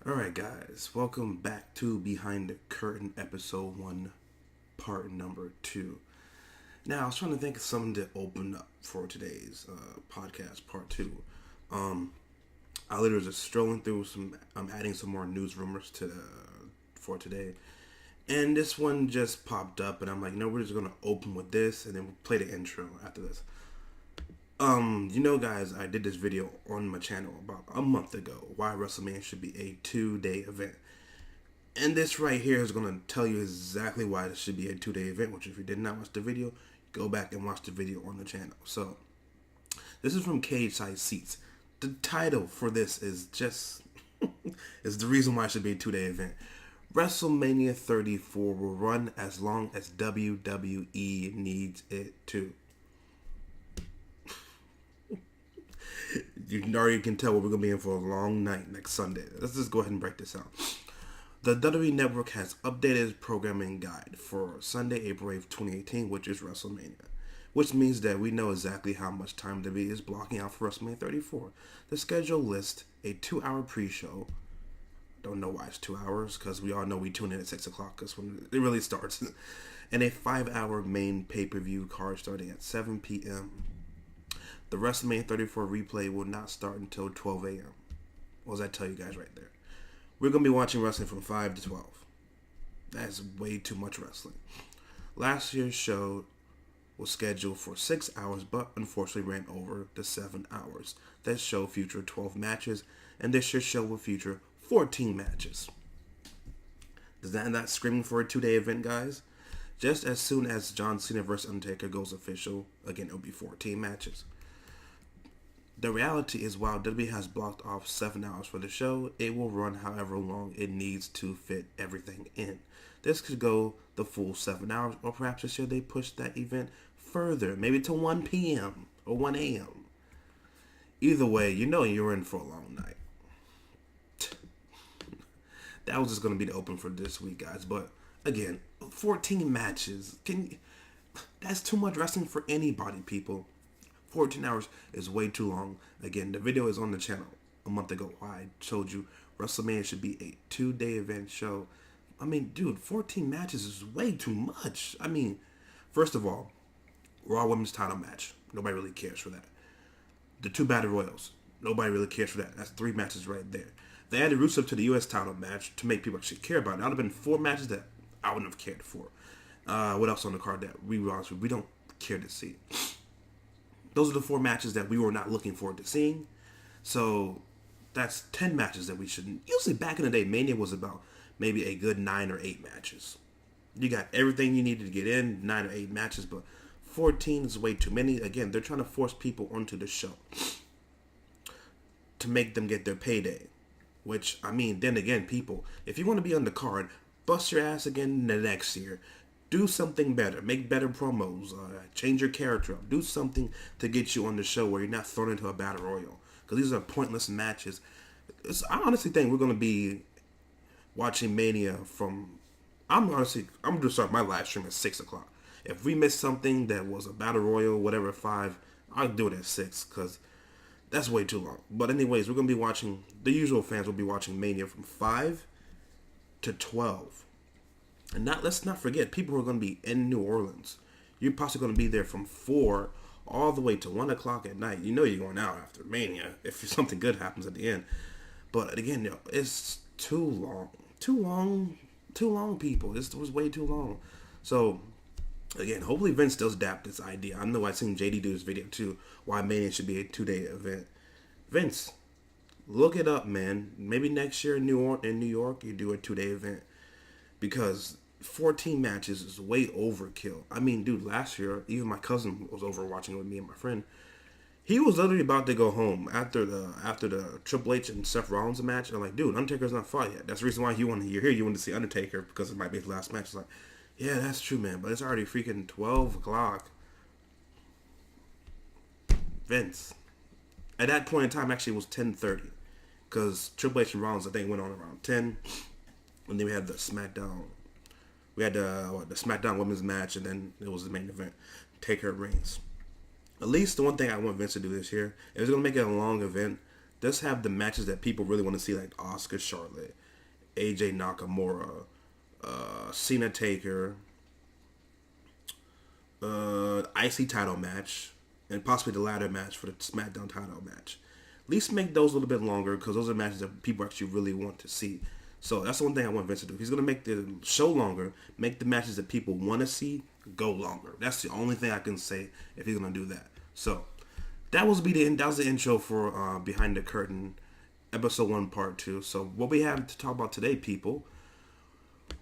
Alright, guys, welcome back to Behind the Curtain, Episode 1, Part Number 2. Now, I was trying to think of something to open up for today's podcast, Part 2. I literally was just strolling through I'm adding some more news rumors for today. And this one just popped up, and I'm like, we're just going to open with this, and then we'll play the intro after this. Guys, I did this video on my channel about a month ago, why WrestleMania should be a 2-day event. And this right here is going to tell you exactly why this should be a 2-day event, which if you did not watch the video, go back and watch the video on the channel. So, this is from Cage Side Seats. The title for this is just, is the reason why it should be a 2-day event. WrestleMania 34 will run as long as WWE needs it to. You already can tell what we're going to be in for a long night next Sunday. Let's just go ahead and break this out. The WWE Network has updated its programming guide for Sunday, April 8th, 2018, which is WrestleMania. Which means that we know exactly how much time WWE is blocking out for WrestleMania 34. The schedule lists a 2-hour pre-show. Don't know why it's 2 hours, because we all know we tune in at 6 o'clock, because when it really starts. And a 5-hour main pay-per-view card starting at 7 p.m. The WrestleMania 34 replay will not start until 12 a.m. What does that tell you guys right there? We're going to be watching wrestling from 5 to 12. That's way too much wrestling. Last year's show was scheduled for 6 hours, but unfortunately ran over the 7 hours. That show featured 12 matches, and this year's show will feature 14 matches. Does that not scream for a 2-day event, guys? Just as soon as John Cena vs. Undertaker goes official, again, it'll be 14 matches. The reality is, while WWE has blocked off 7 hours for the show, it will run however long it needs to fit everything in. This could go the full 7 hours, or perhaps this year they push that event further, maybe to 1 p.m. or 1 a.m. Either way, you're in for a long night. That was just going to be the open for this week, guys. But again, 14 matches. That's too much wrestling for anybody, people. 14 hours is way too long. Again, the video is on the channel a month ago. I told you WrestleMania should be a 2-day event show. Dude, 14 matches is way too much. First of all, Raw Women's title match. Nobody really cares for that. The 2 Battle Royals. Nobody really cares for that. That's 3 matches right there. They added Rusev to the U.S. title match to make people actually care about it. That would have been 4 matches that I wouldn't have cared for. What else on the card that we don't care to see? Those are the 4 matches that we were not looking forward to seeing. So that's 10 matches that we shouldn't. Usually back in the day, Mania was about maybe a good 9 or 8 matches. You got everything you needed to get in, 9 or 8 matches, but 14 is way too many. Again, they're trying to force people onto the show to make them get their payday. Which, then again, people, if you want to be on the card, bust your ass again the next year. Do something better. Make better promos. Change your character up. Do something to get you on the show where you're not thrown into a battle royal. Because these are pointless matches. I honestly think we're going to be watching Mania from... I'm going to start my live stream at 6 o'clock. If we miss something that was a battle royal, whatever, 5, I'll do it at 6. Because that's way too long. But anyways, we're going to be watching... The usual fans will be watching Mania from 5 to 12. And let's not forget, people who are going to be in New Orleans. You're possibly going to be there from 4 all the way to 1 o'clock at night. You're going out after Mania if something good happens at the end. But again, it's too long. Too long, people. It was way too long. So, again, hopefully Vince does adapt this idea. I know I've seen JD do this video too, why Mania should be a 2-day event. Vince, look it up, man. Maybe next year in New York, you do a 2-day event. Because 14 matches is way overkill. Dude, last year, even my cousin was over watching it with me and my friend. He was literally about to go home after the Triple H and Seth Rollins match. And I'm like, dude, Undertaker's not fought yet. That's the reason why you're here. You want to see Undertaker because it might be his last match. It's like, yeah, that's true, man. But it's already freaking 12 o'clock. Vince. At that point in time, actually, it was 10:30. Because Triple H and Rollins, I think, went on around 10. And then we had the SmackDown. We had the SmackDown Women's match, and then it was the main event. Taker Reigns. At least the one thing I want Vince to do this year, if he's going to make it a long event, Let's have the matches that people really want to see, like Asuka, Charlotte, AJ Nakamura, Cena Taker, IC title match, and possibly the ladder match for the SmackDown title match. At least make those a little bit longer, because those are matches that people actually really want to see. So that's the one thing I want Vince to do. If he's going to make the show longer, make the matches that people want to see go longer. That's the only thing I can say if he's going to do that. So that was the intro for Behind the Curtain, episode 1, part 2. So what we have to talk about today, people,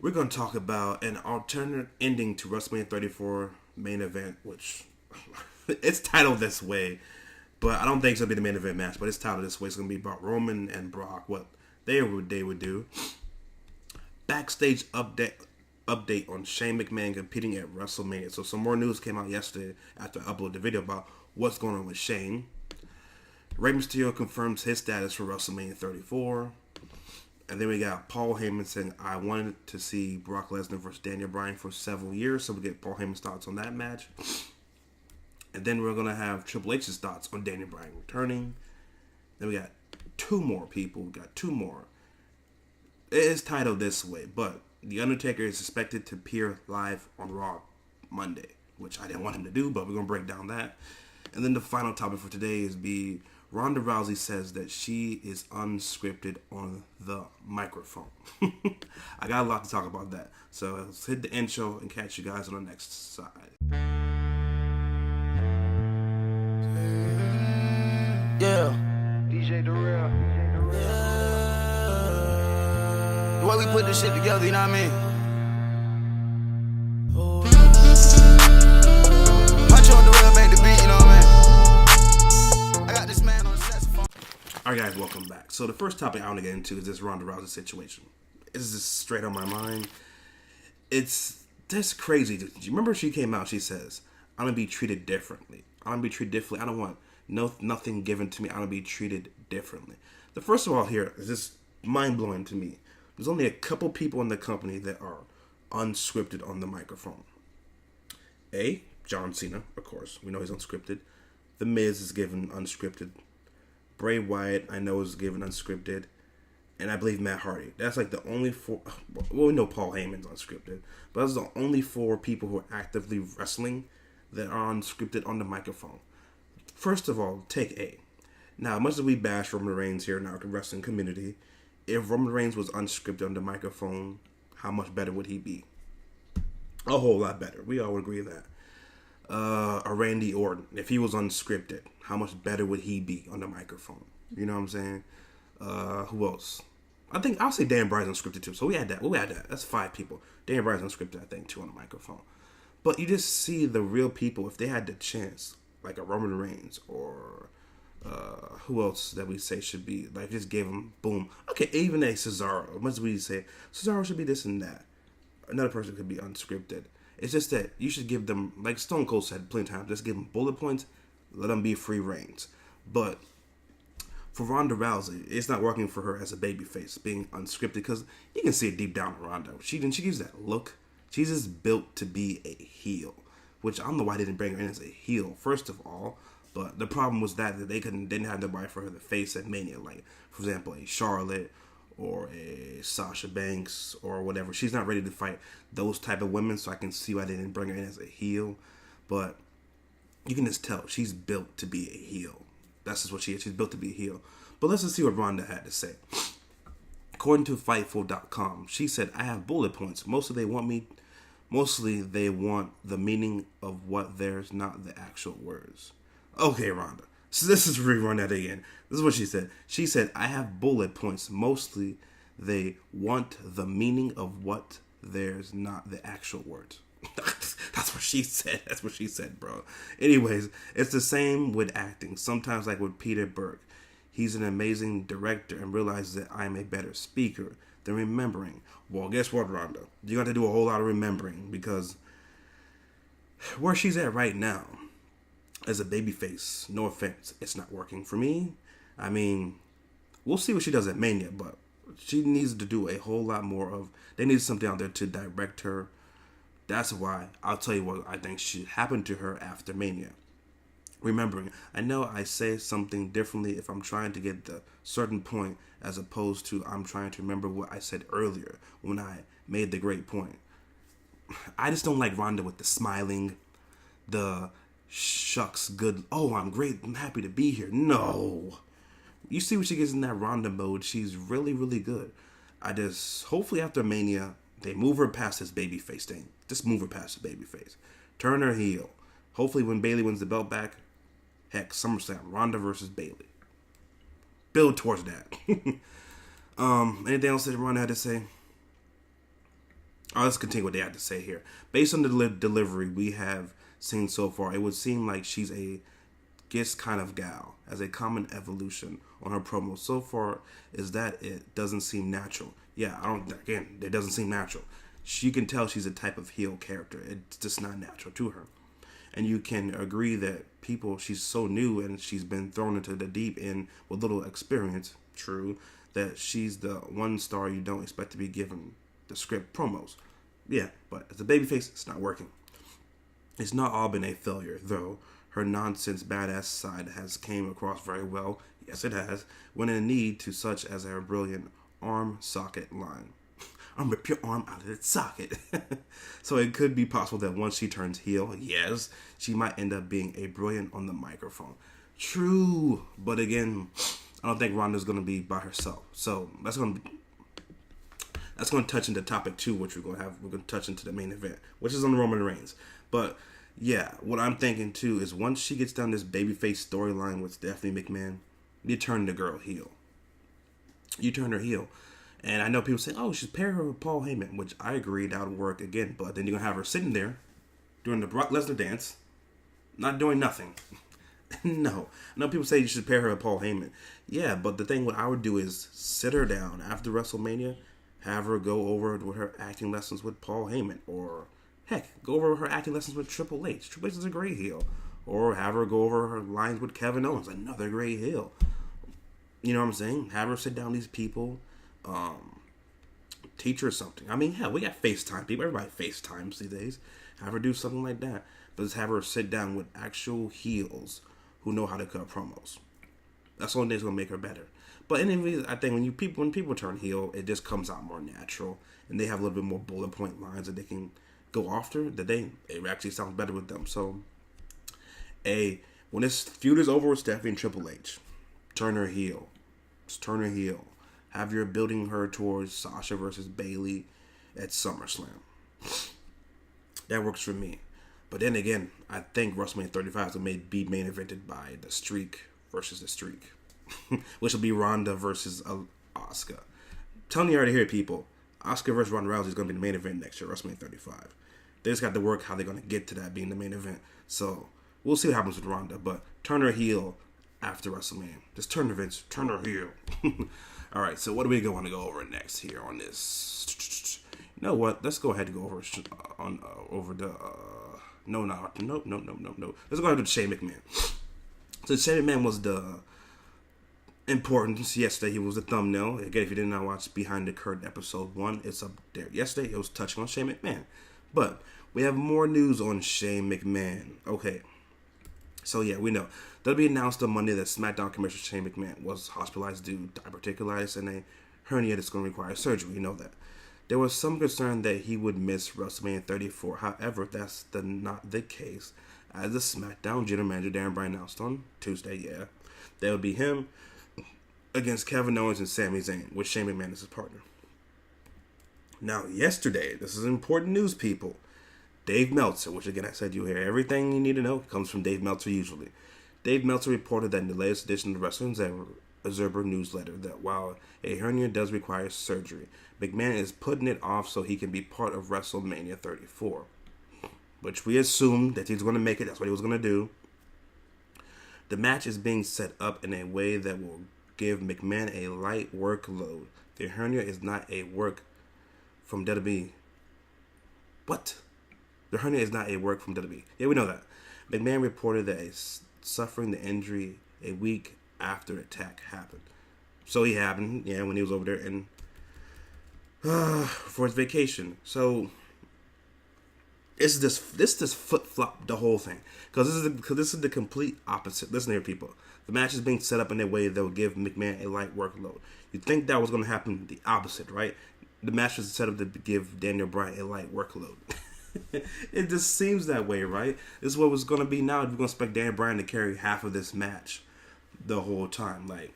we're going to talk about an alternate ending to WrestleMania 34 main event, which it's titled this way, but I don't think it's going to be the main event match, but it's titled this way. It's going to be about Roman and Brock, what they would do. Backstage update on Shane McMahon competing at WrestleMania. So some more news came out yesterday after I uploaded the video about what's going on with Shane. Rey Mysterio confirms his status for WrestleMania 34. And then we got Paul Heyman saying, I wanted to see Brock Lesnar versus Daniel Bryan for several years. So we get Paul Heyman's thoughts on that match. And then we're going to have Triple H's thoughts on Daniel Bryan returning. Then we got two more people. We got two more. It is titled this way, but The Undertaker is expected to appear live on Raw Monday, which I didn't want him to do, but we're going to break down that. And then the final topic for today is Ronda Rousey says that she is unscripted on the microphone. I got a lot to talk about that. So let's hit the intro and catch you guys on the next side. Yeah. DJ Darrell. The way we put this shit together, you know what I mean? Huncho and Darrell make the beat, you know what I mean? I got this man on the saxophone. Alright guys, welcome back. So the first topic I want to get into is this Ronda Rousey situation. This is straight on my mind. It's just crazy. Do you remember she came out, she says, I'm going to be treated differently. I'm going to be treated differently. I don't want nothing given to me. I'm going to be treated differently. The first of all here is just mind-blowing to me. There's only a couple people in the company that are unscripted on the microphone. John Cena, of course. We know he's unscripted. The Miz is given unscripted. Bray Wyatt, I know, is given unscripted. And I believe Matt Hardy. That's like the only four. Well, we know Paul Heyman's unscripted. But those are the only four people who are actively wrestling that are unscripted on the microphone. First of all, take A. Now, much as we bash Roman Reigns here in our wrestling community, if Roman Reigns was unscripted on the microphone, how much better would he be? A whole lot better. We all agree that. A Randy Orton, if he was unscripted, how much better would he be on the microphone? You know what I'm saying? Who else? I think I'll say Dan Bryan's unscripted too. So we had that. That's 5 people. Dan Bryan's unscripted, I think, too, on the microphone. But you just see the real people, if they had the chance, like a Roman Reigns or who else that we say should be, like, just gave him, boom. Okay, even a Cesaro. Much as we say, Cesaro should be this and that. Another person could be unscripted. It's just that you should give them, like Stone Cold said plenty of times, just give them bullet points, let them be free reigns. But for Ronda Rousey, it's not working for her as a babyface, being unscripted, because you can see it deep down in Ronda. She gives that look. She's just built to be a heel, which I don't know why they didn't bring her in as a heel, first of all. But the problem was that they didn't have nobody for her to face at Mania, like, for example, a Charlotte or a Sasha Banks or whatever. She's not ready to fight those type of women, so I can see why they didn't bring her in as a heel. But you can just tell she's built to be a heel. That's just what she is. She's built to be a heel. But let's just see what Ronda had to say. According to Fightful.com, she said, I have bullet points. Mostly they want the meaning of what there's not the actual words. Okay, Ronda. So this is rerun that again. This is what she said. She said, I have bullet points. Mostly they want the meaning of what there's not the actual words. That's what she said. That's what she said, bro. Anyways, it's the same with acting. Sometimes, like with Peter Berg, he's an amazing director and realizes that I'm a better speaker than remembering. Well, guess what, Ronda? You got to do a whole lot of remembering, because where she's at right now, as a babyface, no offense, it's not working for me. I mean, we'll see what she does at Mania, but she needs to do a whole lot more of. They need something out there to direct her. That's why I'll tell you what I think should happen to her after Mania. remembering. I know I say something differently if I'm trying to get the certain point as opposed to I'm trying to remember what I said earlier when I made the great point. I just don't like Ronda with the smiling, the shucks, good, oh, I'm great, I'm happy to be here. No. You see when she gets in that Ronda mode, she's really, really good. Hopefully after Mania, they move her past this babyface thing. Just move her past the babyface. Turn her heel. Hopefully when Bayley wins the belt back, heck, SummerSlam, Ronda versus Bayley. Build towards that. Anything else that Ronda had to say? Let's continue what they had to say here. Based on the delivery we have seen so far, it would seem like she's a Gist kind of gal, as a common evolution on her promo so far is that it doesn't seem natural. Yeah, it doesn't seem natural. You can tell she's a type of heel character. It's just not natural to her. And you can agree that she's so new and she's been thrown into the deep end with little experience, true, that she's the one star you don't expect to be given the script promos. Yeah, but as a babyface, it's not working. It's not all been a failure, though. Her nonsense badass side has came across very well, yes it has, when in need to such as her brilliant arm socket line. I'm rip your arm out of its socket. So it could be possible that once she turns heel, yes, she might end up being a brilliant on the microphone. True, but again, I don't think Ronda's going to be by herself. So that's going to touch into topic 2, which we're going to touch into the main event, which is on Roman Reigns. But yeah, what I'm thinking too is once she gets down this babyface storyline with Stephanie McMahon, you turn the girl heel. You turn her heel. And I know people say, oh, she's pair her with Paul Heyman, which I agree that would work again. But then you're going to have her sitting there doing the Brock Lesnar dance, not doing nothing. No. I know people say you should pair her with Paul Heyman. Yeah, but the thing what I would do is sit her down after WrestleMania, have her go over with her acting lessons with Paul Heyman. Or, heck, go over her acting lessons with Triple H. Triple H is a great heel. Or have her go over her lines with Kevin Owens, another great heel. You know what I'm saying? Have her sit down with these people. Teach her something. I mean, hell, we got FaceTime people. Everybody FaceTimes these days. Have her do something like that. But just have her sit down with actual heels who know how to cut promos. That's the only thing that's going to make her better. But anyways, I think when people turn heel, it just comes out more natural. And they have a little bit more bullet point lines that they can go after. It actually sounds better with them. So, when this feud is over with Stephanie and Triple H, turn her heel. Just turn her heel. Have you building her towards Sasha versus Bayley at SummerSlam. That works for me. But then again, I think WrestleMania 35 will be main evented by the Streak versus the Streak. Which will be Ronda versus Asuka. Telling you already here, people. Asuka versus Ronda Rousey is going to be the main event next year, WrestleMania 35. They just got to work how they're going to get to that being the main event. So, we'll see what happens with Ronda. But turn her heel after WrestleMania. Just turn her Vince. Turn her heel. Alright, so what do we want to go over next here on this? You know what? Let's go ahead and go over No. Let's go ahead with Shane McMahon. So Shane McMahon was the importance yesterday. He was the thumbnail. Again, if you did not watch Behind the Curtain episode 1, it's up there. Yesterday, it was touching on Shane McMahon. But we have more news on Shane McMahon. Okay. So yeah, we know. WWE announced on Monday that SmackDown Commissioner Shane McMahon was hospitalized due to diverticulitis and a hernia that's going to require surgery. You know that. There was some concern that he would miss WrestleMania 34. However, that's not the case. As the SmackDown General Manager, Bryan announced on Tuesday, that would be him against Kevin Owens and Sami Zayn, with Shane McMahon as his partner. Now, yesterday, this is important news, people. Dave Meltzer, which again I said you hear everything you need to know, comes from Dave Meltzer usually. Dave Meltzer reported that in the latest edition of the Wrestling Observer newsletter that while a hernia does require surgery, McMahon is putting it off so he can be part of WrestleMania 34. Which we assumed that he's going to make it. That's what he was going to do. The match is being set up in a way that will give McMahon a light workload. The hernia is not a work from WWE. What? The hernia is not a work from WWE. Yeah, we know that. McMahon reported that he's suffering the injury a week after the attack happened. So he happened, when he was over there for his vacation. So This flip flop the whole thing, because this is the complete opposite. Listen here, people. The match is being set up in a way that will give McMahon a light workload. You think that was going to happen the opposite, right? The match was set up to give Daniel Bryan a light workload. It just seems that way, right? This is what was going to be now. If you're going to expect Daniel Bryan to carry half of this match the whole time, like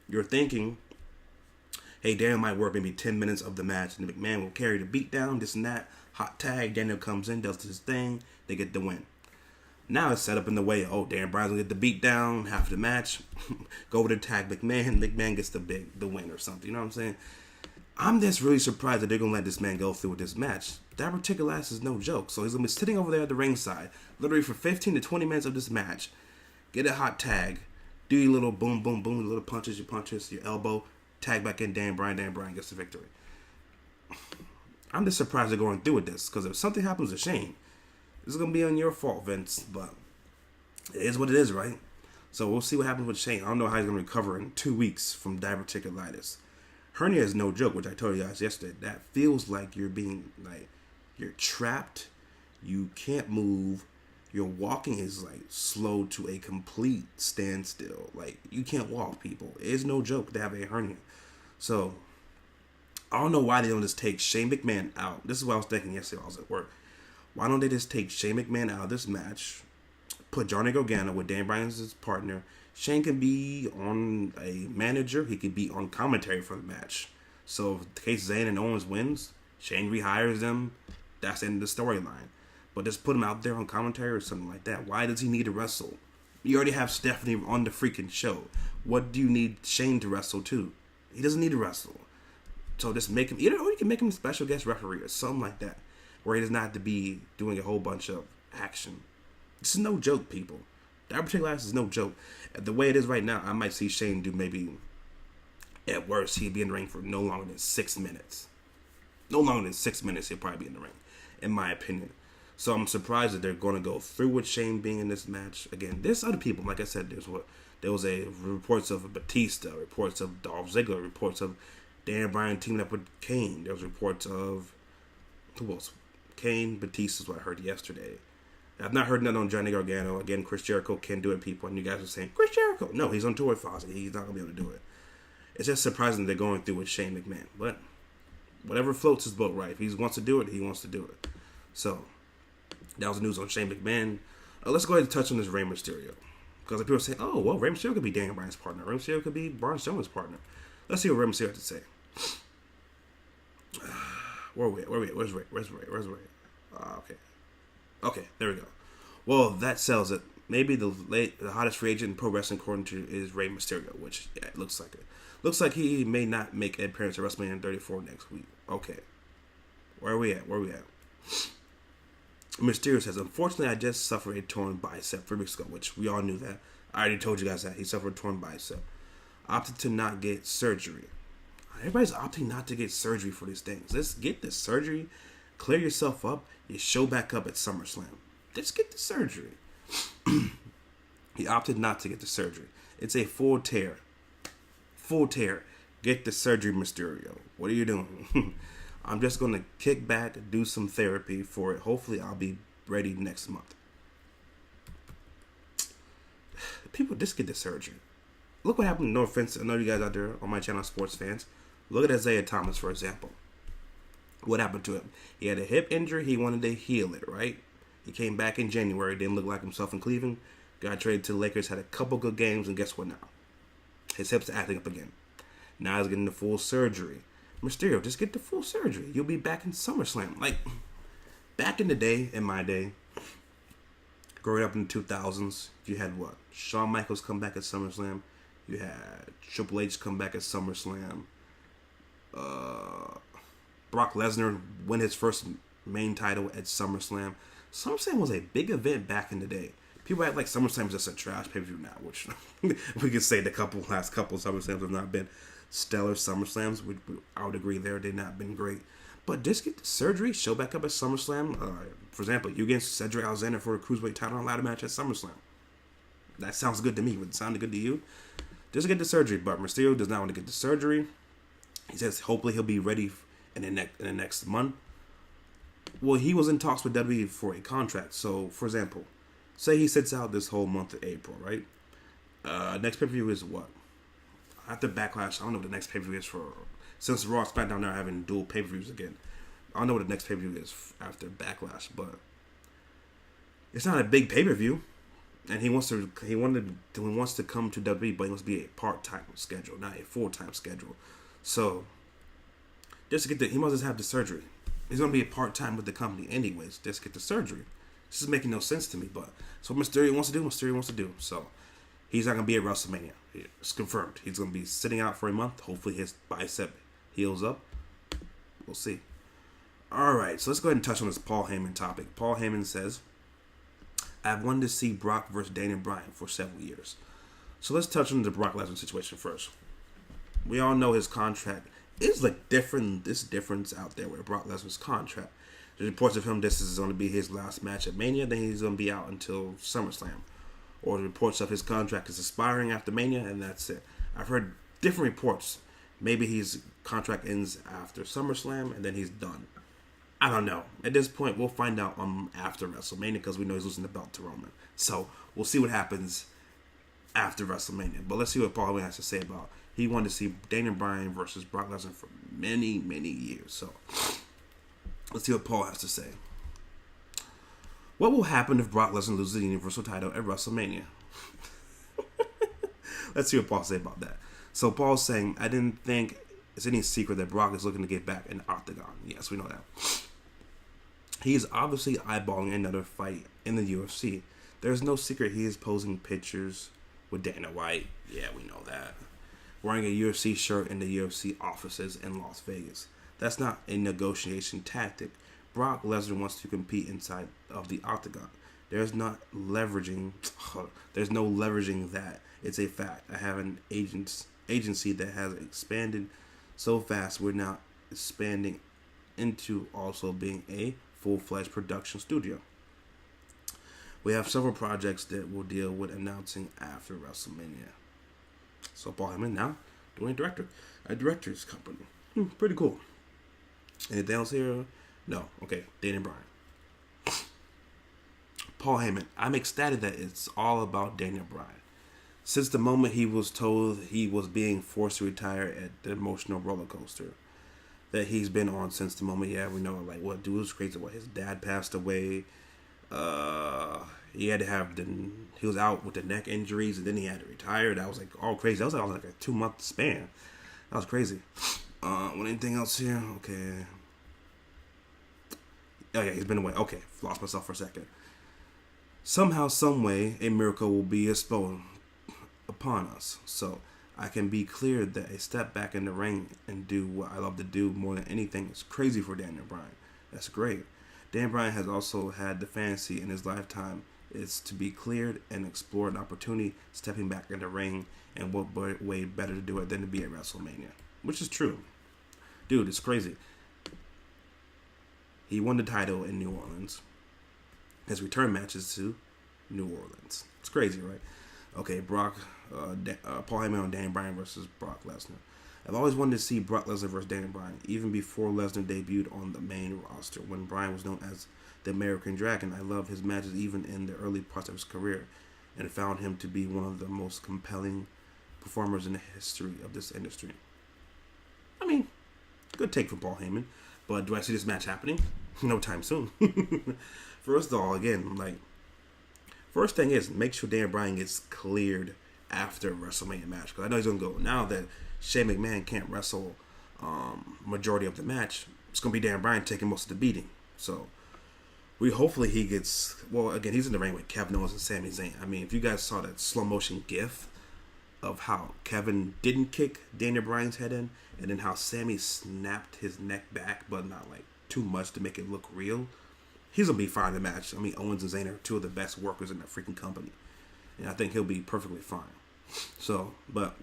you're thinking, hey, Daniel might work maybe 10 minutes of the match, and McMahon will carry the beat down, this and that. Hot tag, Daniel comes in, does his thing, they get the win. Now it's set up in the way, oh, Daniel Bryan's gonna get the beat down, half the match, go over to tag McMahon gets the win or something, you know what I'm saying? I'm just really surprised that they're gonna let this man go through with this match. That particular ass is no joke, so he's gonna be sitting over there at the ringside, literally for 15 to 20 minutes of this match, get a hot tag, do your little boom, boom, boom, your little punches, your elbow, tag back in Daniel Bryan gets the victory. I'm just surprised they're going through with this, because if something happens to Shane, this is going to be on your fault, Vince, but it is what it is, right? So we'll see what happens with Shane. I don't know how he's going to recover in 2 weeks from diverticulitis. Hernia is no joke, which I told you guys yesterday. That feels like you're trapped, you can't move, your walking is like slow to a complete standstill. Like, you can't walk, people. It is no joke to have a hernia. So I don't know why they don't just take Shane McMahon out. This is what I was thinking yesterday while I was at work. Why don't they just take Shane McMahon out of this match, put Johnny Gargano with Dan Bryan's partner. Shane can be on a manager. He could be on commentary for the match. So if the case Zayn and Owens wins, Shane rehires them. That's the end of the storyline. But just put him out there on commentary or something like that. Why does he need to wrestle? You already have Stephanie on the freaking show. What do you need Shane to wrestle to? He doesn't need to wrestle. So just make him, or you can make him a special guest referee or something like that, where he does not have to be doing a whole bunch of action. This is no joke, people. That particular ass is no joke. The way it is right now, I might see Shane do maybe, at worst, he'd be in the ring for no longer than 6 minutes. No longer than 6 minutes, he'll probably be in the ring, in my opinion. So I'm surprised that they're going to go through with Shane being in this match. Again, there's other people. Like I said, there was reports of Batista, reports of Dolph Ziggler, reports of Dan Bryan teaming up with Kane. There was reports of, who else? Kane, Batista is what I heard yesterday. I've not heard nothing on Johnny Gargano. Again, Chris Jericho can do it, people. And you guys are saying, Chris Jericho. No, he's on tour with Fozzy. He's not going to be able to do it. It's just surprising they're going through with Shane McMahon. But whatever floats his boat, right? If he wants to do it, he wants to do it. So that was the news on Shane McMahon. Let's go ahead and touch on this Rey Mysterio. Because people say, oh, well, Rey Mysterio could be Daniel Bryan's partner. Rey Mysterio could be Braun Strowman's partner. Let's see what Rey Mysterio has to say. Where are we at? Where's Ray? Okay, there we go. Well, that sells it. Maybe the hottest free agent in pro wrestling, according to, is Rey Mysterio, which it looks like it. Looks like he may not make an appearance at WrestleMania 34 next week. Okay. Where are we at? Mysterio says, unfortunately, I just suffered a torn bicep 3 weeks ago, which we all knew that. I already told you guys that. He suffered a torn bicep. Opted to not get surgery. Everybody's opting not to get surgery for these things. Let's get the surgery, clear yourself up, you show back up at SummerSlam. Just get the surgery. He opted not to get the surgery. It's a full tear. Full tear. Get the surgery, Mysterio. What are you doing? I'm just going to kick back, do some therapy for it. Hopefully I'll be ready next month. People, just get the surgery. Look what happened. No offense, I know you guys out there on my channel, sports fans. Look at Isaiah Thomas, for example. What happened to him? He had a hip injury. He wanted to heal it, right? He came back in January. Didn't look like himself in Cleveland. Got traded to the Lakers. Had a couple good games. And guess what now? His hips are acting up again. Now he's getting the full surgery. Mysterio, just get the full surgery. You'll be back in SummerSlam. Like, back in the day, in my day, growing up in the 2000s, you had what? Shawn Michaels come back at SummerSlam. You had Triple H come back at SummerSlam. Brock Lesnar win his first main title at SummerSlam. SummerSlam was a big event back in the day. People act like SummerSlam is just a trash pay-per-view now, which we could say the last couple SummerSlams have not been stellar SummerSlams. I would agree there. They've not been great. But just get the surgery, show back up at SummerSlam. For example, you against Cedric Alexander for a Cruiserweight title and ladder match at SummerSlam. That sounds good to me. Would it sound good to you? Just get the surgery, but Mysterio does not want to get the surgery. He says hopefully he'll be ready in the next month. Well, he was in talks with WWE for a contract. So, for example, say he sits out this whole month of April, right? Next pay-per-view is what? After Backlash, I don't know what the next pay-per-view is for. Since Raw and SmackDown are having dual pay-per-views again, I don't know what the next pay-per-view is after Backlash, but it's not a big pay-per-view. And he wants to come to WWE, but it must be a part-time schedule, not a full-time schedule. So, just to get he must just have the surgery. He's gonna be a part-time with the company anyways. Just get the surgery. This is making no sense to me, but so Mysterio wants to do. So he's not gonna be at WrestleMania. It's confirmed. He's gonna be sitting out for a month. Hopefully his bicep heals up. We'll see. All right, so let's go ahead and touch on this Paul Heyman topic. Paul Heyman says, "I've wanted to see Brock versus Daniel Bryan for several years." So let's touch on the Brock Lesnar situation first. We all know his contract is like different. This difference out there with Brock Lesnar's contract. There's reports of him this is going to be his last match at Mania. Then he's going to be out until SummerSlam. Or the reports of his contract is expiring after Mania, and that's it. I've heard different reports. Maybe his contract ends after SummerSlam, and then he's done. I don't know. At this point, we'll find out after WrestleMania because we know he's losing the belt to Roman. So we'll see what happens after WrestleMania. But let's see what Paul Heyman has to say about. He wanted to see Daniel Bryan versus Brock Lesnar for many, many years. So let's see what Paul has to say. What will happen if Brock Lesnar loses the Universal title at WrestleMania? Let's see what Paul says about that. So Paul's saying, I didn't think it's any secret that Brock is looking to get back in the Octagon. Yes, we know that. He's obviously eyeballing another fight in the UFC. There's no secret he is posing pictures with Dana White. Yeah, we know that. Wearing a UFC shirt in the UFC offices in Las Vegas. That's not a negotiation tactic. Brock Lesnar wants to compete inside of the Octagon. There's no leveraging that. It's a fact. I have an agency that has expanded so fast. We're now expanding into also being a full-fledged production studio. We have several projects that we'll deal with announcing after WrestleMania. So Paul Heyman now doing a director's company. Pretty cool. Anything else here? No. Okay, Daniel Bryan. Paul Heyman. I'm ecstatic that it's all about Daniel Bryan. Since the moment he was told he was being forced to retire at the emotional roller coaster that he's been on since the moment, we know, like, what dude was crazy. What, his dad passed away. He had to have he was out with the neck injuries, and then he had to retire. That was like all crazy. That was like a 2-month span. That was crazy. Anything else here? Okay. Oh yeah, he's been away. Okay, lost myself for a second. Somehow, some way, a miracle will be exposed upon us. So I can be clear that a step back in the ring and do what I love to do more than anything is crazy for Daniel Bryan. That's great. Dan Bryan has also had the fantasy in his lifetime is to be cleared and explore an opportunity stepping back in the ring, and what way better to do it than to be at WrestleMania, which is true. Dude, it's crazy. He won the title in New Orleans. His return match is to New Orleans. It's crazy, right? Okay, Paul Heyman on Daniel Bryan versus Brock Lesnar. I've always wanted to see Brock Lesnar versus Daniel Bryan, even before Lesnar debuted on the main roster. When Bryan was known as the American Dragon, I loved his matches even in the early parts of his career, and found him to be one of the most compelling performers in the history of this industry. I mean, good take from Paul Heyman, but do I see this match happening? No time soon. First of all, again, first thing is, make sure Daniel Bryan gets cleared after WrestleMania match, because I know he's going to go. Now that Shane McMahon can't wrestle majority of the match, it's going to be Daniel Bryan taking most of the beating. So, hopefully he gets, again, he's in the ring with Kevin Owens and Sami Zayn. I mean, if you guys saw that slow motion gif of how Kevin didn't kick Daniel Bryan's head in, and then how Sami snapped his neck back, but not too much to make it look real, he's going to be fine in the match. I mean, Owens and Zayn are two of the best workers in the freaking company, and I think he'll be perfectly fine. So, but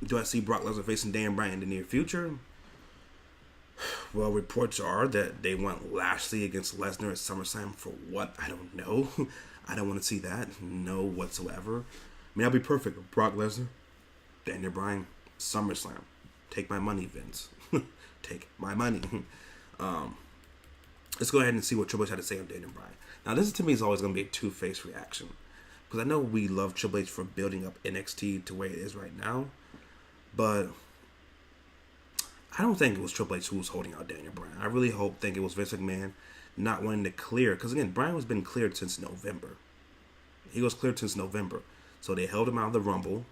do I see Brock Lesnar facing Daniel Bryan in the near future? Well, reports are that they want Lashley against Lesnar at SummerSlam for what? I don't know. I don't want to see that. No whatsoever. I mean, that'd be perfect. Brock Lesnar, Daniel Bryan, SummerSlam. Take my money, Vince. Take my money. let's go ahead and see what Triple H had to say on Daniel Bryan. Now, this to me is always going to be a two-faced reaction. Because I know we love Triple H for building up NXT to where it is right now. But I don't think it was Triple H who was holding out Daniel Bryan. I really think it was Vince McMahon not wanting to clear. Because, again, Bryan has been cleared since November. He was cleared since November. So they held him out of the Rumble.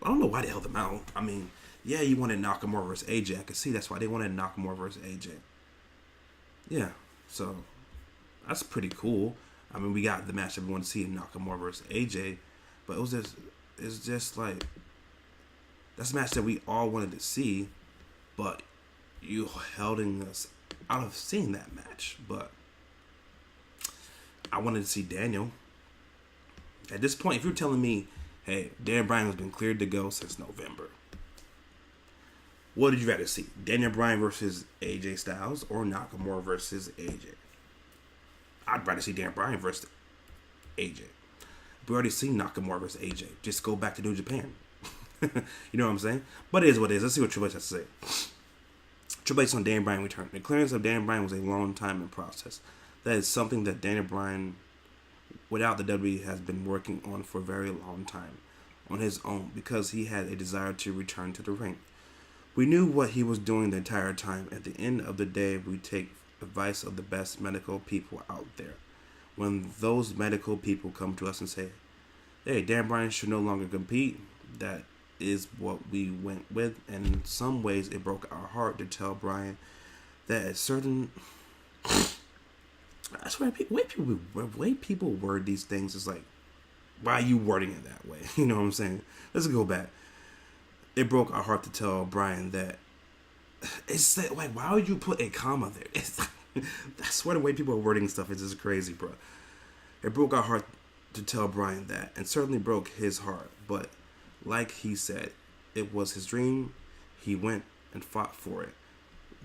I don't know why they held him out. I mean, yeah, you wanted Nakamura versus AJ. I can see that's why they wanted Nakamura versus AJ. Yeah, so that's pretty cool. I mean, we got the match that we want to see, Nakamura versus AJ. But it's just like, that's a match that we all wanted to see. But you holding us out of seeing that match. But I wanted to see Daniel. At this point, if you're telling me, hey, Daniel Bryan has been cleared to go since November, what did you rather see? Daniel Bryan versus AJ Styles or Nakamura versus AJ? I'd rather see Daniel Bryan versus AJ. We already seen Nakamura versus AJ. Just go back to New Japan. You know what I'm saying? But it is what it is. Let's see what Triple H has to say. Triple H on Daniel Bryan return. The clearance of Daniel Bryan was a long time in process. That is something that Daniel Bryan, without the WWE, has been working on for a very long time on his own because he had a desire to return to the ring. We knew what he was doing the entire time. At the end of the day, we take advice of the best medical people out there. When those medical people come to us and say, hey, Dan Bryan should no longer compete, that is what we went with. And in some ways, it broke our heart to tell Bryan that at certain... That's why way people word these things is like, why are you wording it that way? You know what I'm saying? Let's go back. It broke our heart to tell Bryan that it's like, why would you put a comma there? It's that's why the way people are wording stuff is just crazy, bro. It broke our heart to tell Bryan that, and certainly broke his heart. But like he said, it was his dream. He went and fought for it.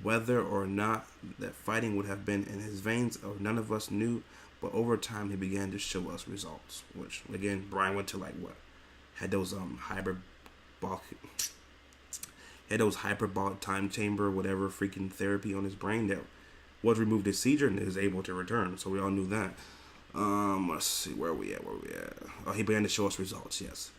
Whether or not that fighting would have been in his veins, or none of us knew. But over time, he began to show us results. Which again, Bryan went to had those hyperbolic time chamber, whatever freaking therapy on his brain that was removed his seizure and is able to return. So we all knew that. Let's see, where are we at? Oh, he began to show us results, yes,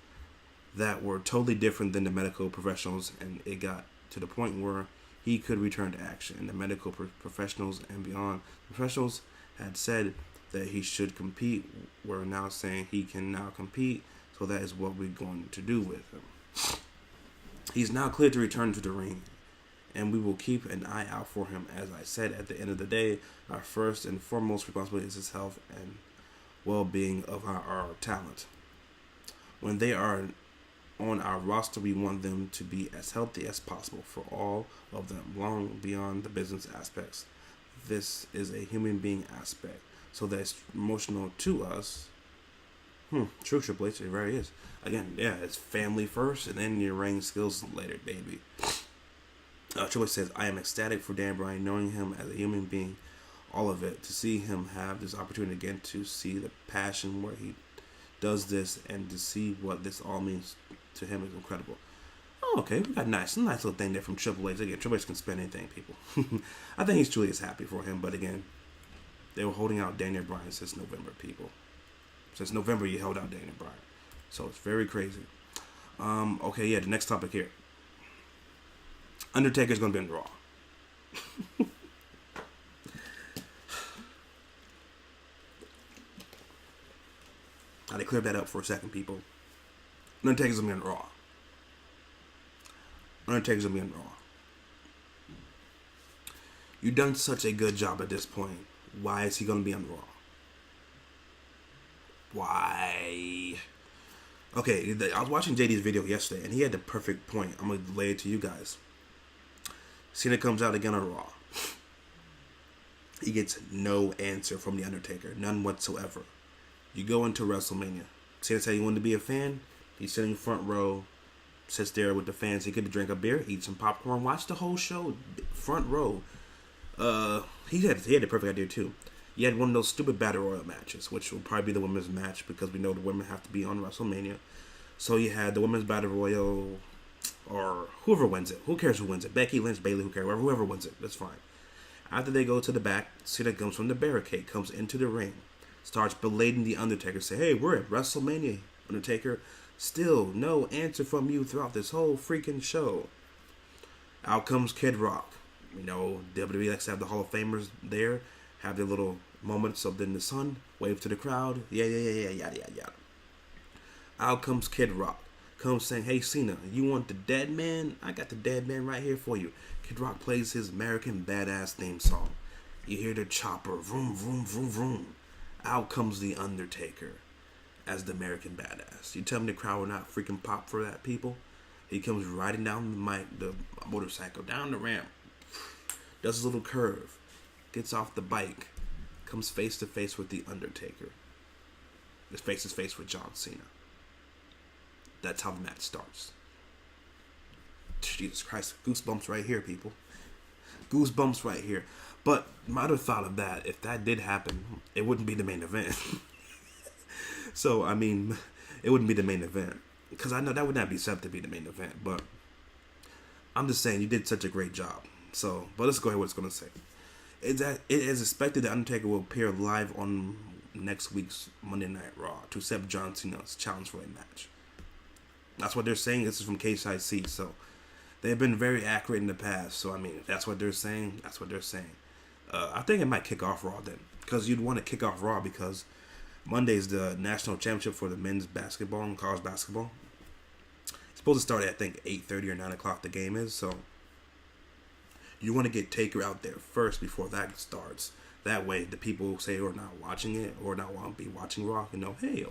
that were totally different than the medical professionals, and it got to the point where he could return to action. And the medical professionals and beyond professionals had said that he should compete. We're now saying he can now compete. So that is what we're going to do with him. He's now cleared to return to the ring, and we will keep an eye out for him. As I said, at the end of the day, our first and foremost responsibility is his health and well-being of our talent. When they are on our roster, we want them to be as healthy as possible for all of them, long beyond the business aspects. This is a human being aspect, so that's emotional to us. True, Triple H, it very is. Again, yeah, it's family first, and then your ring skills later, baby. Triple H says, I am ecstatic for Dan Bryan, knowing him as a human being, all of it. To see him have this opportunity again, to see the passion where he does this, and to see what this all means to him is incredible. Oh, okay, we got a nice little thing there from Triple H. Again, Triple H can spend anything, people. I think he's truly is happy for him, but again, they were holding out Daniel Bryan since November, people. Since November, you held out Daniel Bryan. So it's very crazy. Okay, yeah, the next topic here. Undertaker's going to be on Raw. Now, they cleared that up for a second, people. Undertaker's going to be on Raw. Undertaker's going to be on Raw. You've done such a good job at this point. Why is he going to be on Raw? Why? Okay, I was watching JD's video yesterday, and he had the perfect point. I'm going to lay it to you guys. Cena comes out again on Raw. He gets no answer from The Undertaker. None whatsoever. You go into WrestleMania. Cena said he wanted to be a fan. He's sitting front row. Sits there with the fans. He could drink a beer, eat some popcorn, watch the whole show. Front row. He had the perfect idea, too. You had one of those stupid Battle Royal matches, which will probably be the women's match because we know the women have to be on WrestleMania. So you had the women's Battle Royal, or whoever wins it. Who cares who wins it? Becky Lynch, Bayley, who cares? Whoever wins it, that's fine. After they go to the back, Cena comes from the barricade, comes into the ring, starts belating the Undertaker, say, hey, we're at WrestleMania, Undertaker. Still no answer from you throughout this whole freaking show. Out comes Kid Rock. You know, WWE likes to have the Hall of Famers there, have their little moments up in the sun, wave to the crowd, yada, yada. Out comes Kid Rock. Comes saying, hey, Cena, you want the dead man? I got the dead man right here for you. Kid Rock plays his American Badass theme song. You hear the chopper, vroom, vroom, vroom, vroom. Out comes the Undertaker as the American Badass. You tell me the crowd will not freaking pop for that, people? He comes riding down the motorcycle, down the ramp, does his little curve, gets off the bike, comes face to face with the Undertaker. His face to face with John Cena. That's how the match starts. Jesus Christ, goosebumps right here, people. Goosebumps right here. But my other thought of that, if that did happen, it wouldn't be the main event. So, I mean, it wouldn't be the main event. Because I know that would not be set to be the main event. But I'm just saying, you did such a great job. So, but let's go ahead with what it's going to say. It is expected that Undertaker will appear live on next week's Monday Night Raw to accept John Cena's challenge for a match. That's what they're saying. This is from KCIC. So, they've been very accurate in the past. So, I mean, if that's what they're saying, that's what they're saying. I think it might kick off Raw then. Because you'd want to kick off Raw because Monday's the national championship for the men's basketball and college basketball. It's supposed to start at, I think, 8:30 or 9 o'clock the game is. So, you want to get Taker out there first before that starts. That way, the people who say are not watching it or not want to be watching Raw can know, hey,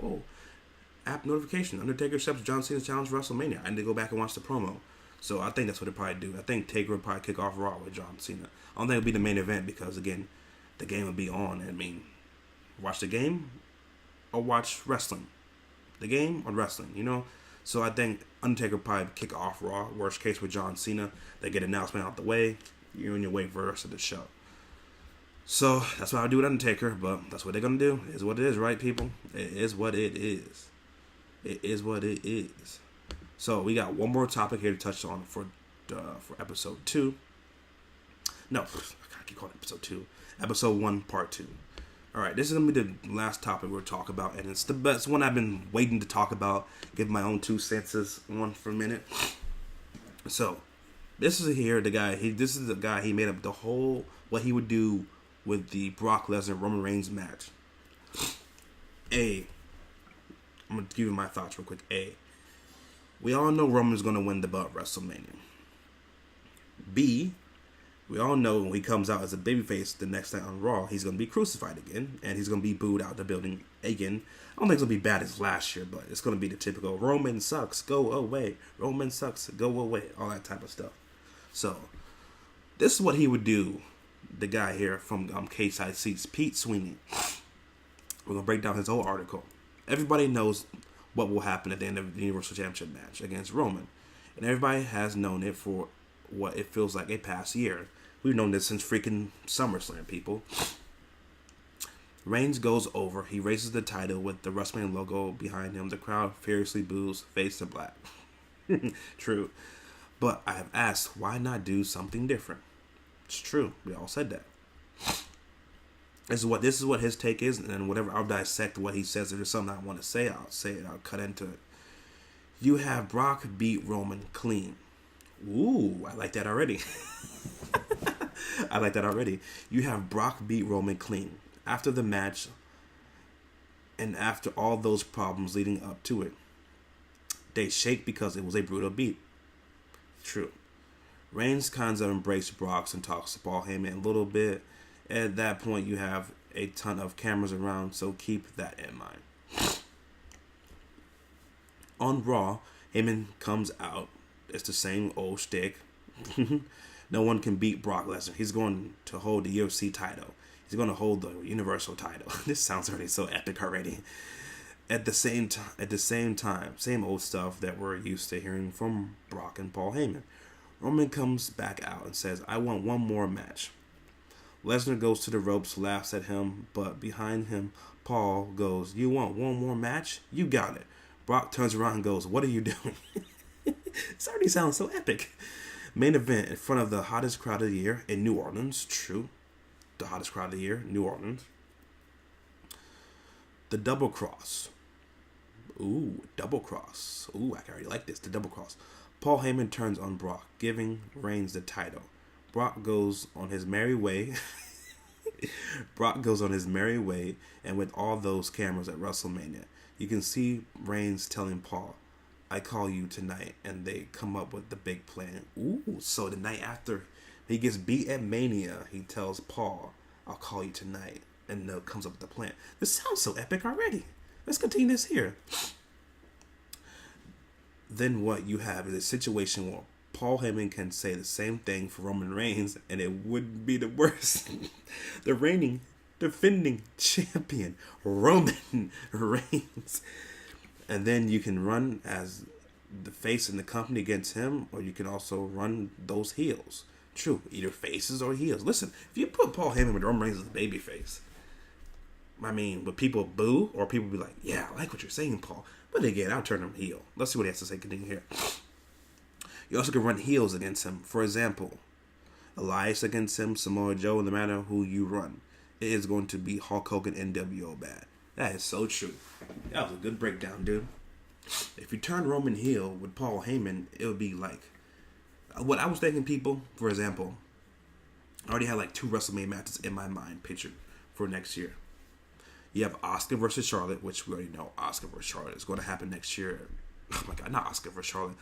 app notification. Undertaker accepts John Cena's challenge for WrestleMania. I need to go back and watch the promo. So I think that's what they'll probably do. I think Taker will probably kick off Raw with John Cena. I don't think it'll be the main event because, again, the game will be on. I mean, watch the game or watch wrestling. The game or wrestling, you know? So I think Undertaker will probably kick off Raw. Worst case with John Cena. They get an announcement out the way. You're on your way for the rest of the show. So that's what I do with Undertaker, but that's what they're going to do. It is what it is, right, people? It is what it is. It is what it is. So we got one more topic here to touch on for episode 2. No, I keep calling it episode 2. Episode 1, part 2. All right, this is going to be the last topic we'll talk about, and it's the best one I've been waiting to talk about, give my own 2 cents on for a minute. So, this is the guy, he made up the whole, what he would do with the Brock Lesnar Roman Reigns match. I'm going to give you my thoughts real quick. We all know Roman's going to win the belt at WrestleMania. B, we all know when he comes out as a babyface the next night on Raw, he's going to be crucified again, and he's going to be booed out the building again. I don't think it's going to be bad as last year, but it's going to be the typical Roman sucks, go away. Roman sucks, go away. All that type of stuff. So, this is what he would do, the guy here from KCIC's Pete Sweeney. We're going to break down his whole article. Everybody knows what will happen at the end of the Universal Championship match against Roman. And everybody has known it for what it feels like a past year. We've known this since freaking SummerSlam, people. Reigns goes over. He raises the title with the WrestleMania logo behind him. The crowd furiously boos, face to black. True. But I have asked, why not do something different? It's true. We all said that. This is what his take is, and whatever, I'll dissect what he says. If there's something I want to say, I'll say it. I'll cut into it. You have Brock beat Roman clean. Ooh, I like that already. I like that already. You have Brock beat Roman clean. After the match, and after all those problems leading up to it, they shake because it was a brutal beat. True. Reigns kind of embraced Brock and talks to Paul Heyman a little bit. At that point, you have a ton of cameras around, so keep that in mind. On Raw, Heyman comes out. It's the same old shtick. No one can beat Brock Lesnar. He's going to hold the UFC title. He's going to hold the Universal title. This sounds already so epic already. At the same time, same old stuff that we're used to hearing from Brock and Paul Heyman. Roman comes back out and says, I want one more match. Lesnar goes to the ropes, laughs at him, but behind him, Paul goes, you want one more match? You got it. Brock turns around and goes, what are you doing? This already sounds so epic. Main event in front of the hottest crowd of the year in New Orleans. True. the hottest crowd of the year, New Orleans. The double cross. Ooh, double cross. Ooh, I already like this. The double cross. Paul Heyman turns on Brock, giving Reigns the title. Brock goes on his merry way. Brock goes on his merry way, and with all those cameras at WrestleMania, you can see Reigns telling Paul, I call you tonight, and they come up with the big plan. Ooh, so the night after he gets beat at Mania, he tells Paul, I'll call you tonight, and comes up with the plan. This sounds so epic already. Let's continue this here. Then what you have is a situation where Paul Heyman can say the same thing for Roman Reigns, and it wouldn't be the worst. The reigning, defending champion, Roman Reigns. And then you can run as the face in the company against him, or you can also run those heels. True, either faces or heels. Listen, if you put Paul Heyman with Roman Reigns as a babyface, I mean, would people boo, or people be like, yeah, I like what you're saying, Paul. But again, I'll turn him heel. Let's see what he has to say. Continue here. You also can run heels against him. For example, Elias against him, Samoa Joe, no matter who you run, it is going to be Hulk Hogan, NWO bad. That is so true. That was a good breakdown, dude. If you turn Roman heel with Paul Heyman, it would be like, what I was thinking, people, for example, I already had like 2 WrestleMania matches in my mind pictured for next year. You have Asuka versus Charlotte, which we already know Asuka versus Charlotte is going to happen next year. Oh my God, not Asuka versus Charlotte.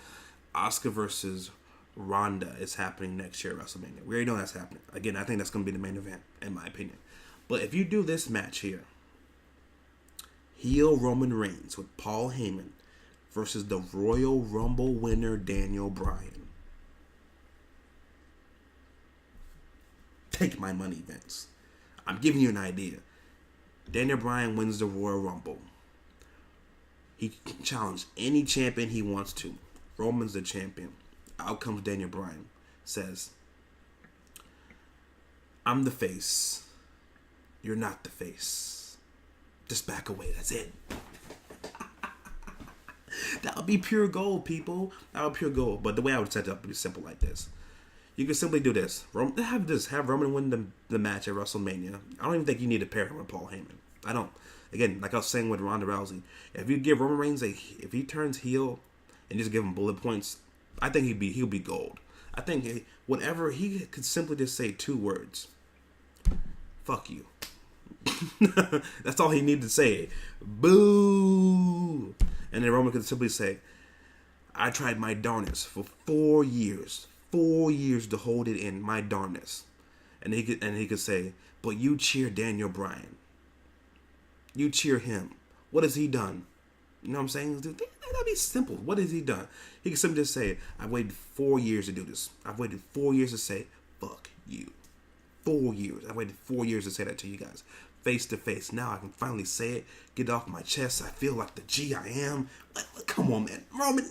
Asuka versus Ronda is happening next year at WrestleMania. We already know that's happening. Again, I think that's going to be the main event, in my opinion. But if you do this match here, heel Roman Reigns with Paul Heyman versus the Royal Rumble winner Daniel Bryan. Take my money, Vince. I'm giving you an idea. Daniel Bryan wins the Royal Rumble. He can challenge any champion he wants to. Roman's the champion. Out comes Daniel Bryan. Says, I'm the face. You're not the face. Just back away. That's it. That would be pure gold, people. That would be pure gold. But the way I would set it up would be simple like this. You can simply do this. Have Roman win the match at WrestleMania. I don't even think you need to pair him with Paul Heyman. I don't. Again, like I was saying with Ronda Rousey, if you give Roman Reigns if he turns heel and just give him bullet points, I think he'll be gold. I think whenever he could simply just say 2 words, fuck you. That's all he needed to say. Boo. And then Roman could simply say, I tried my darnest for 4 years. 4 years to hold it in, my darnest. And he could say, but you cheer Daniel Bryan. You cheer him. What has he done? You know what I'm saying? Dude, that'd be simple. What has he done? He could simply just say, I've waited 4 years to do this. I've waited 4 years to say, fuck you. 4 years. I waited 4 years to say that to you guys. Face to face. Now I can finally say it. Get it off my chest. I feel like the G I am. Come on, man. Roman,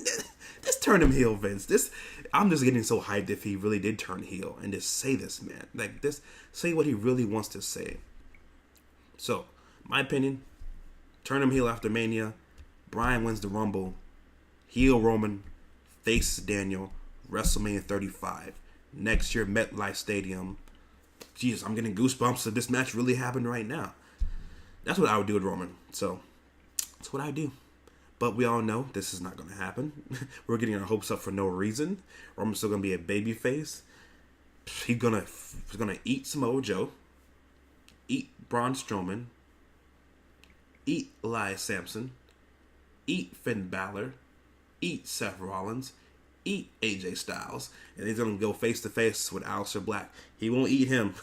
just turn him heel, Vince. I'm just getting so hyped if he really did turn heel and just say this, man. Like this, say what he really wants to say. So, my opinion, turn him heel after Mania. Bryan wins the Rumble. Heel Roman. Face Daniel. WrestleMania 35. Next year, MetLife Stadium. Jesus, I'm getting goosebumps if this match really happened right now. That's what I would do with Roman. So, that's what I do. But we all know this is not going to happen. We're getting our hopes up for no reason. Roman's still going to be a babyface. He's gonna eat Samoa Joe. Eat Braun Strowman. Eat Elias Sampson. Eat Finn Balor. Eat Seth Rollins. Eat AJ Styles, and he's gonna go face to face with Aleister Black. He won't eat him.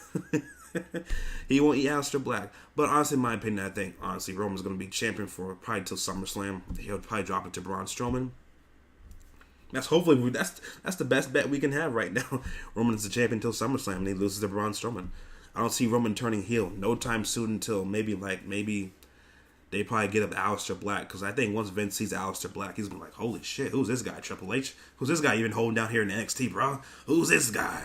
He won't eat Aleister Black. But honestly, in my opinion, I think honestly Roman's gonna be champion for probably till SummerSlam. He'll probably drop it to Braun Strowman. That's the best bet we can have right now. Roman's the champion until SummerSlam, and he loses to Braun Strowman. I don't see Roman turning heel no time soon until maybe they probably get up Aleister Black, because I think once Vince sees Aleister Black, he's gonna be like, holy shit, who's this guy, Triple H? Who's this guy even holding down here in NXT, bro? Who's this guy?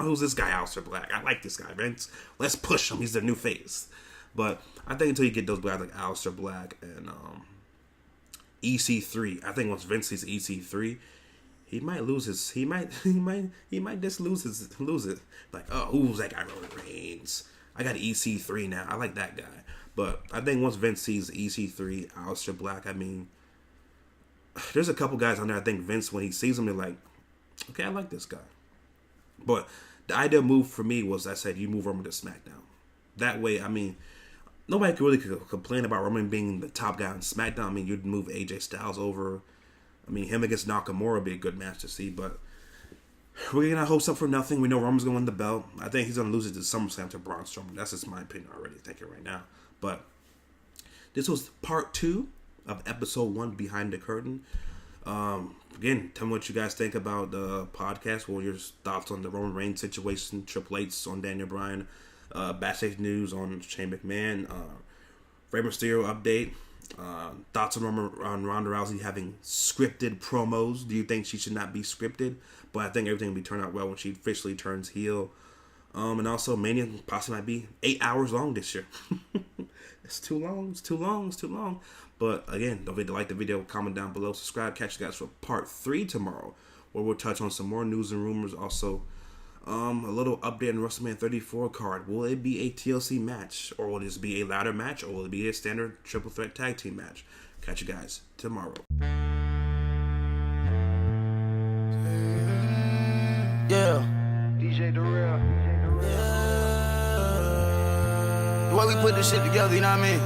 Who's this guy, Aleister Black? I like this guy, Vince. Let's push him. He's the new face. But I think until you get those guys like Aleister Black and EC3, I think once Vince sees EC3, he might lose his. He might just lose it. Like, oh, who's that guy? Roman Reigns. I got EC3 now. I like that guy. But I think once Vince sees EC3, Aleister Black, I mean, there's a couple guys on there. I think Vince, when he sees them, they're like, okay, I like this guy. But the ideal move for me was, I said, you move Roman to SmackDown. That way, I mean, nobody could really complain about Roman being the top guy on SmackDown. I mean, you'd move AJ Styles over. I mean, him against Nakamura would be a good match to see, but we're going to hope something for nothing. We know Roman's going to win the belt. I think he's going to lose it to SummerSlam to Braun Strowman. That's just my opinion already, thinking right now. But this was part 2 of episode 1, Behind the Curtain. Again, tell me what you guys think about the podcast. What are your thoughts on the Roman Reigns situation, Triple H's on Daniel Bryan, backstage news on Shane McMahon, Rey Mysterio update, thoughts on Ronda Rousey having scripted promos. Do you think she should not be scripted? But I think everything will be turned out well when she officially turns heel. And also, Mania possibly might be 8 hours long this year. It's too long. But again, don't forget to like the video, comment down below, subscribe. Catch you guys for part 3 tomorrow, where we'll touch on some more news and rumors. Also, a little update on WrestleMania 34 card. Will it be a TLC match, or will this be a ladder match, or will it be a standard triple threat tag team match? Catch you guys tomorrow. Yeah. DJ Darrell. The way we put this shit together, you know what I mean?